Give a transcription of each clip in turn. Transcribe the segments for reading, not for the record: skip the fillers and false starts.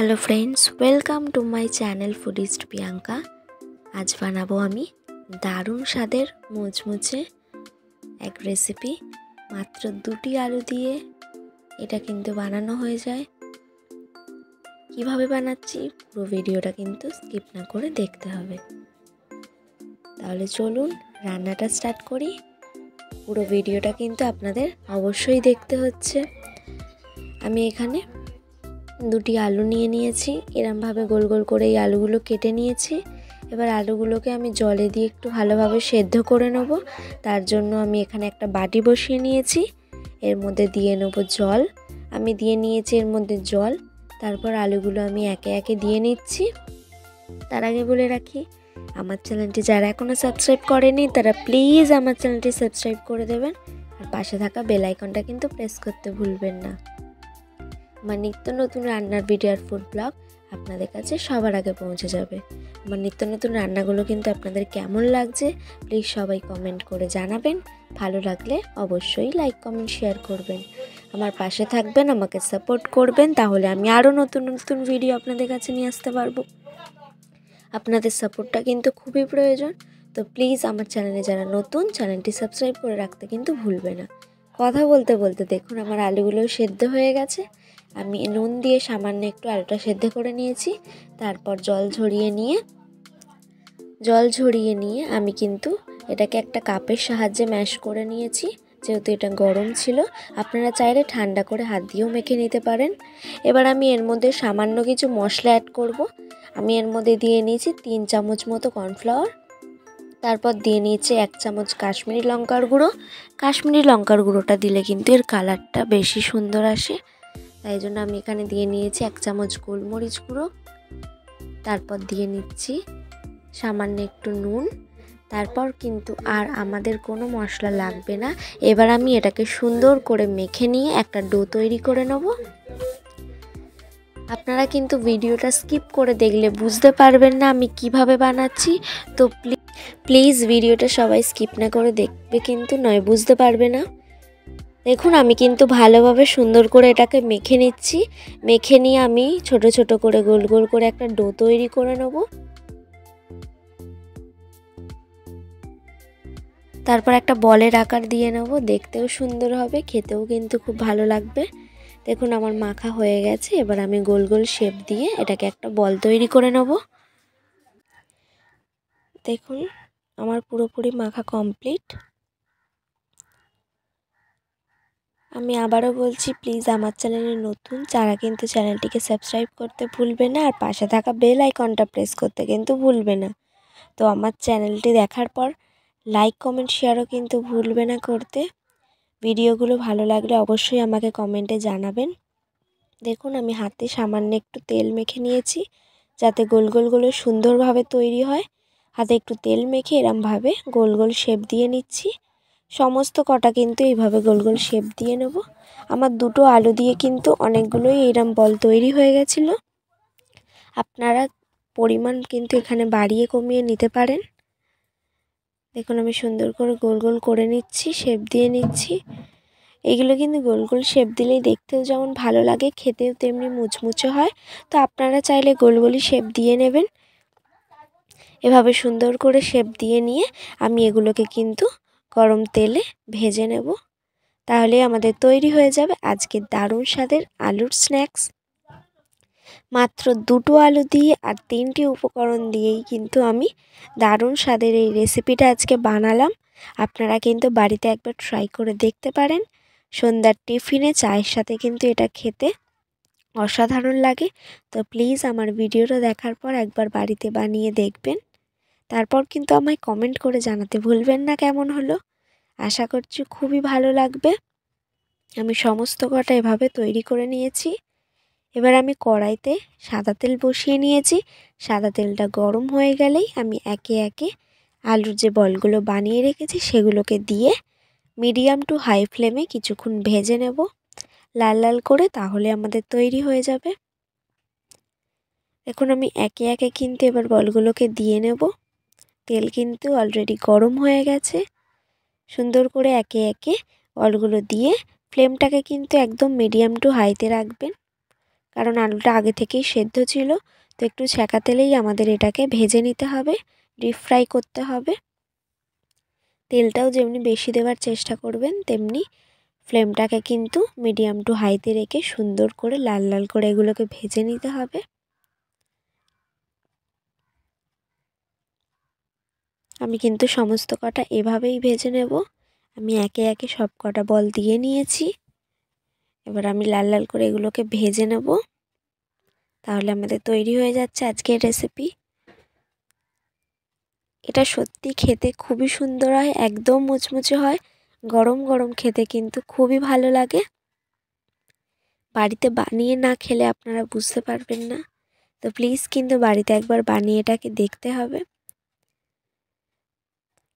Hello friends, welcome to my channel foodist Priyanka. आज बानाबो आमी दारुण स्वादेर मुचमुचे एक रेसिपि। मात्र दुटी आलू दिए এটা কিন্তু বানানো হয়ে যায়। কিভাবে বানাচ্ছি পুরো ভিডিওটা কিন্তু স্কিপ না করে দেখতে হবে। তাহলে চলুন রান্নাটা স্টার্ট করি। পুরো ভিডিওটা কিন্তু আপনাদের অবশ্যই দেখতে হচ্ছে। আমি এখানে দুটি আলু নিয়ে নিয়েছি, এরমভাবে গোল গোল করে এই আলুগুলো কেটে নিয়েছি। এবার আলুগুলোকে আমি জলে দিয়ে একটু ভালোভাবে সেদ্ধ করে নেব। তার জন্য আমি এখানে একটা বাটি বসিয়ে নিয়েছি, এর মধ্যে দিয়ে নেব জল। আমি দিয়ে নিয়েছি এর মধ্যে জল। তারপর আলুগুলো আমি একে একে দিয়ে নিচ্ছি। তার আগে বলে রাখি, আমার চ্যানেলটি যারা এখনও সাবস্ক্রাইব করেনি তারা প্লিজ আমার চ্যানেলটি সাবস্ক্রাইব করে দেবেন, আর পাশে থাকা বেল আইকনটা কিন্তু প্রেস করতে ভুলবেন না। আমার নিত্য নতুন রান্নার ভিডিও আর ফুড ব্লগ আপনাদের কাছে সবার আগে পৌঁছে যাবে। আমার নিত্য নতুন রান্নাগুলো কিন্তু আপনাদের কেমন লাগছে প্লিজ সবাই কমেন্ট করে জানাবেন। ভালো লাগলে অবশ্যই লাইক কমেন্ট শেয়ার করবেন, আমার পাশে থাকবেন, আমাকে সাপোর্ট করবেন, তাহলে আমি আরও নতুন নতুন ভিডিও আপনাদের কাছে নিয়ে আসতে পারবো। আপনাদের সাপোর্টটা কিন্তু খুবই প্রয়োজন। তো প্লিজ আমার চ্যানেলে যারা নতুন, চ্যানেলটি সাবস্ক্রাইব করে রাখতে কিন্তু ভুলবে না। কথা বলতে বলতে দেখুন আমার আলুগুলো সেদ্ধ হয়ে গেছে। আমি নুন দিয়ে সামান্য একটু আলুটা সেদ্ধ করে নিয়েছি। তারপর জল ঝরিয়ে নিয়ে আমি কিন্তু এটাকে একটা কাপের সাহায্যে ম্যাশ করে নিয়েছি। যেহেতু এটা গরম ছিল, আপনারা চাইলে ঠান্ডা করে হাত দিয়েও মেখে নিতে পারেন। এবার আমি এর মধ্যে সামান্য কিছু মশলা অ্যাড করব। আমি এর মধ্যে দিয়ে নিয়েছি 3 চামচ মতো কর্নফ্লাওয়ার। তারপর দিয়ে নিয়েছি 1 চামচ কাশ্মীরি লঙ্কার গুঁড়ো। কাশ্মীরি লঙ্কার গুঁড়োটা দিলে কিন্তু এর কালারটা বেশি সুন্দর আসে, তাই জন্য আমি এখানে দিয়ে নিয়েছি 1 চামচ গোলমরিচ গুঁড়ো। তারপর দিয়ে নিচ্ছি সামান্য একটু নুন। তারপর কিন্তু আর আমাদের কোনো মশলা লাগবে না। এবার আমি এটাকে সুন্দর করে মেখে নিয়ে একটা ডো তৈরি করে নেব। আপনারা কিন্তু ভিডিওটা স্কিপ করে দেখলে বুঝতে পারবেন না আমি কিভাবে বানাচ্ছি। তো প্লিজ ভিডিওটা সবাই স্কিপ না করে দেখবে, কিন্তু নয় বুঝতে পারবে না। দেখুন আমি কিন্তু ভালোভাবে সুন্দর করে এটাকে মেখে নিচ্ছি। মেখে নিয়ে আমি ছোট ছোট করে গোল গোল করে একটা ডো তৈরি করে নেব। তারপর একটা বলের আকার দিয়ে নেব, দেখতেও সুন্দর হবে, খেতেও কিন্তু খুব ভালো লাগবে। দেখুন আমার মাখা হয়ে গেছে। এবার আমি গোল গোল শেপ দিয়ে এটাকে একটা বল তৈরি করে নেব। দেখুন আমার পুরোপুরি মাখা কমপ্লিট। আমি আবারও বলছি, প্লিজ আমার চ্যানেলে নতুন যারা কিন্তু চ্যানেলটিকে সাবস্ক্রাইব করতে ভুলবে না, আর পাশে থাকা বেল আইকনটা প্রেস করতে কিন্তু ভুলবে না। তো আমার চ্যানেলটি দেখার পর লাইক কমেন্ট শেয়ারও কিন্তু ভুলবে না করতে। ভিডিওগুলো ভালো লাগলে অবশ্যই আমাকে কমেন্টে জানাবেন। দেখুন আমি হাতে সামান্য একটু তেল মেখে নিয়েছি, যাতে গোল গোলগুলো সুন্দরভাবে তৈরি হয়। হাতে একটু তেল মেখে এরমভাবে গোল গোল শেপ দিয়ে নিচ্ছি। সমস্ত কটা কিন্তু এইভাবে গোল গোল শেপ দিয়ে নেব। আমার দুটো আলু দিয়ে কিন্তু অনেকগুলোই এরম বল তৈরি হয়ে গেছিলো। আপনারা পরিমাণ কিন্তু এখানে বাড়িয়ে কমিয়ে নিতে পারেন। দেখুন আমি সুন্দর করে গোল গোল করে নিচ্ছি, শেপ দিয়ে নিচ্ছি। এগুলো কিন্তু গোল গোল শেপ দিলেই দেখতেও যেমন ভালো লাগে, খেতেও তেমনি মুচমুচে হয়। তো আপনারা চাইলে গোল গোলই শেপ দিয়ে নেবেন। এভাবে সুন্দর করে শেপ দিয়ে নিয়ে আমি এগুলোকে কিন্তু গরম তেলে ভেজে নেব। তাহলে আমাদের তৈরি হয়ে যাবে আজকের দারুণ স্বাদের আলুর স্ন্যাক্স। মাত্র দুটো আলু দিয়ে আর 3টি উপকরণ দিয়েই কিন্তু আমি দারুণ স্বাদের এই রেসিপিটা আজকে বানালাম। আপনারা কিন্তু বাড়িতে একবার ট্রাই করে দেখতে পারেন। সন্ধ্যার টিফিনে চায়ের সাথে কিন্তু এটা খেতে অসাধারণ লাগে। তো প্লিজ আমার ভিডিওটা দেখার পর একবার বাড়িতে বানিয়ে দেখবেন। তারপর কিন্তু আমায় কমেন্ট করে জানাতে ভুলবেন না কেমন হলো। আশা করছি খুবই ভালো লাগবে। আমি সমস্ত কটা এভাবে তৈরি করে নিয়েছি। এবার আমি কড়াইতে সাদা তেল বসিয়ে নিয়েছি। সাদা তেলটা গরম হয়ে গেলেই আমি একে একে আলুর যে বলগুলো বানিয়ে রেখেছি সেগুলোকে দিয়ে মিডিয়াম টু হাই ফ্লেমে কিছুক্ষণ ভেজে নেব লাল লাল করে, তাহলে আমাদের তৈরি হয়ে যাবে। এখন আমি একে একে কিন্তু এবার বলগুলোকে দিয়ে নেব। তেল কিন্তু অলরেডি গরম হয়ে গেছে। সুন্দর করে একে একে বলগুলো দিয়ে ফ্লেমটাকে কিন্তু একদম মিডিয়াম টু হাইতে রাখবেন। কারণ আলুটা আগে থেকেই সেদ্ধ ছিল। তো একটু ছ্যাঁকা তেলেই আমাদের এটাকে ভেজে নিতে হবে, ডিপ ফ্রাই করতে হবে। তেলটাও যেমনি বেশি দেওয়ার চেষ্টা করবেন, তেমনি ফ্লেমটাকে কিন্তু মিডিয়াম টু হাইতে রেখে সুন্দর করে লাল লাল করে এগুলোকে ভেজে নিতে হবে। আমি কিন্তু সমস্ত কটা এভাবেই ভেজে নেব। আমি একে একে সব কটা বল দিয়ে নিয়েছি। এবার আমি লাল লাল করে এগুলোকে ভেজে নেব। তাহলে আমাদের তৈরি হয়ে যাচ্ছে আজকের রেসিপি। এটা সত্যি খেতে খুবই সুন্দর হয়, একদম মুচমুচে হয়, গরম গরম খেতে কিন্তু খুবই ভালো লাগে। বাড়িতে বানিয়ে না খেলে আপনারা বুঝতে পারবেন না। তো প্লিজ কিন্তু বাড়িতে একবার বানিয়ে এটাকে দেখতে হবে।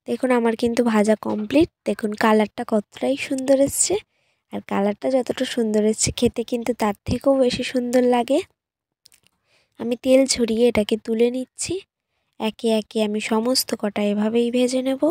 দেখুন আমার কিন্তু ভাজা কমপ্লিট। দেখুন কালারটা কতটাই সুন্দর এসছে, আর কালারটা যতটা সুন্দর এসছে খেতে কিন্তু তার থেকেও বেশি সুন্দর লাগে। আমি তেল ঝরিয়ে এটাকে তুলে নিচ্ছি। একে একে আমি সমস্ত কটা এভাবেই ভেজে নেব।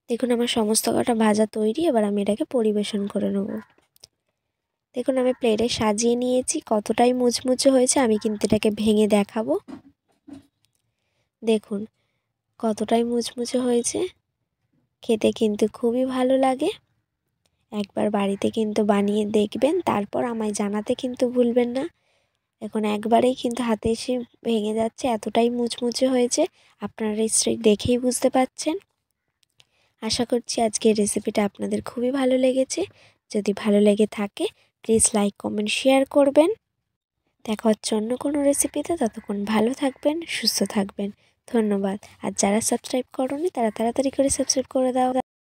দেখুন আমার সমস্ত কটা ভাজা তৈরি। এবার আমি এটাকে পরিবেশন করে নেব। দেখুন আমি প্লেটে সাজিয়ে নিয়েছি। কতটাই মুচমুচে হয়েছে আমি কিন্তু এটাকে ভেঙে দেখাবো। দেখুন কতটাই মুচমুচে হয়েছে, খেতে কিন্তু খুবই ভালো লাগে। একবার বাড়িতে কিন্তু বানিয়ে দেখবেন, তারপর আমায় জানাতে কিন্তু ভুলবেন না। এখন একবারেই কিন্তু হাতে এসে ভেঙে যাচ্ছে, এতটাই মুচমুচে হয়েছে। আপনারা নিশ্চয়ই দেখেই বুঝতে পারছেন। আশা করছি আজকের রেসিপিটা আপনাদের খুবই ভালো লেগেছে। যদি ভালো লেগে থাকে প্লিজ লাইক কমেন্ট শেয়ার করবেন। দেখা হচ্ছে অন্য কোনো রেসিপিতে। ততক্ষণ ভালো থাকবেন, সুস্থ থাকবেন। ধন্যবাদ। আর যারা সাবস্ক্রাইব করোনি তারা তাড়াতাড়ি করে সাবস্ক্রাইব করে দাও।